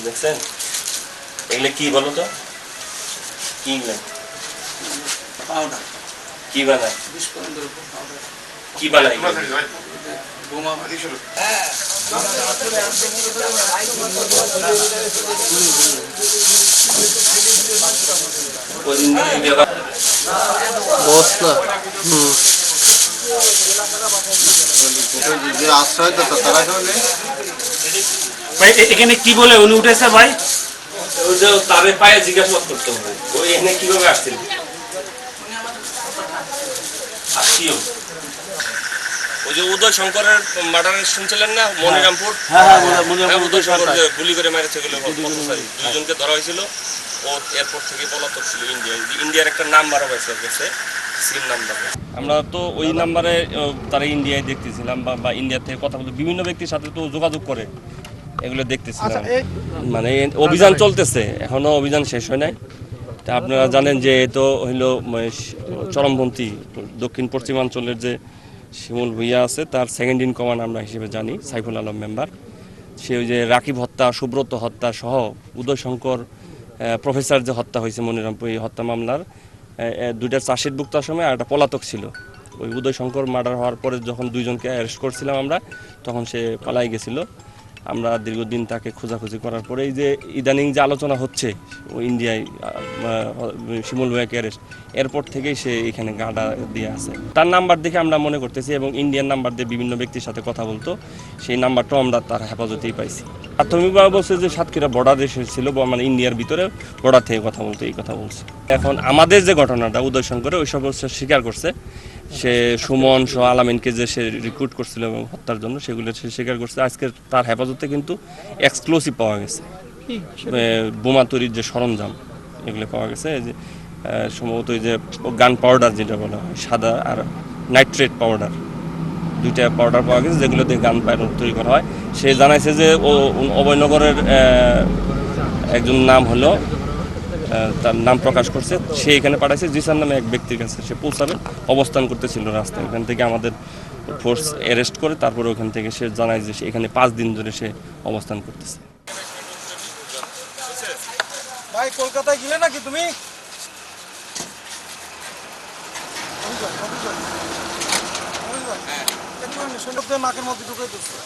দেখছেন এগুলো কি বলো তো? কি পাউডার কি বানায়? কি বানায়? বোমা এখানে কি বলে উনি উঠেছে ভাই? তাদের পায়ে জিজ্ঞাসাবাদ করতে হবে ওই এখানে কিভাবে আসছিল। ওই যে উদয় শঙ্করের মার্ডার শুনছিলেন না মনিরামপুর? উদয় শঙ্কর গুলি করে মেরেছে দুজনকে ধরা হয়েছিল। ও এয়ারপোর্ট থেকে পলাতক ছিল ইন্ডিয়ার একটা নাম্বার হয়েছে গেছে সিম নাম্বার। আমরা তো ওই নাম্বারে তারা ইন্ডিয়ায় দেখতেছিলাম বা ইন্ডিয়া থেকে কথা বলতে বিভিন্ন ব্যক্তির সাথে তো যোগাযোগ করে এগুলো দেখতেছিলাম। মানে অভিযান চলতেছে, এখনো অভিযান শেষ হয় নাই। তা আপনারা জানেন যে তো হইল চরমপন্থী দক্ষিণ পশ্চিমাঞ্চলের যে শিমুল ভুইয়া আছে তার সেকেন্ড ইন কমান্ড আমরা হিসেবে জানি সাইফুল আলম মেম্বার। সে ওই যে রাকিব হত্যা, সুব্রত হত্যা সহ উদয় শঙ্কর প্রফেসর যে হত্যা হয়েছে মনিরামপুর এই হত্যা মামলার দুইটা চার্জশিটভুক্ত সময় আর একটা পলাতক ছিল। ওই উদয় শঙ্কর মার্ডার হওয়ার পরে যখন দুইজনকে অ্যারেস্ট করছিলাম আমরা, তখন সে পালাই গেছিল। আমরা দীর্ঘদিন তাকে খোঁজাখুঁজি করার পরে এই যে ইদানিং যে আলোচনা হচ্ছে ও ইন্ডিয়ায় শিমুল ভুঁইয়াকে অ্যারেস্ট, এরপর থেকেই সে এখানে গাড়া দিয়ে আছে। তার নাম্বার দেখে আমরা মনে করতেছি এবং ইন্ডিয়ান নাম্বার দিয়ে বিভিন্ন ব্যক্তির সাথে কথা বলতো, সেই নাম্বারটাও আমরা তার হেফাজতেই পাইছি। প্রাথমিকভাবে বলছে যে সাতক্ষীরা বর্ডার দেশে ছিল, মানে ইন্ডিয়ার ভিতরে বর্ডার থেকে কথা বলতো, এই কথা বলছে। এখন আমাদের যে ঘটনাটা উদয় শঙ্করে ওই সব স্বীকার করছে, সে সুমন সহ আলামিনকে যে সে রিক্রুট করছিল এবং হত্যার জন্য সেগুলো সে স্বীকার করছে। আজকে তার হেফাজতে কিন্তু এক্সক্লুসিভ পাওয়া গেছে, বোমা তৈরির যে সরঞ্জাম এগুলো পাওয়া গেছে। যে সম্ভবত ওই যে গান পাউডার যেটা বলা হয়, সাদা আর নাইট্রেট পাউডার, দুইটা পাউডার পাওয়া গেছে যেগুলো দিয়ে গান পাউডার তৈরি করা হয়। সে জানাইছে যে ও অভয়নগরের একজন নাম হলো, তার নাম প্রকাশ করছে, সে এখানে পাঠাইছে জিসান নামে এক ব্যক্তির কাছে সে পৌঁছাবে, অবস্থান করতেছিল রাস্তায়। ওখান থেকে আমাদের ফোর্স অ্যারেস্ট করে তারপরে ওখান থেকে সে জানায় যে এখানে 5 দিন ধরে সে অবস্থান করতেছে। ভাই কলকাতায় গেলে নাকি তুমি? নাকের মধ্যে ঢুকে দিচ্ছে।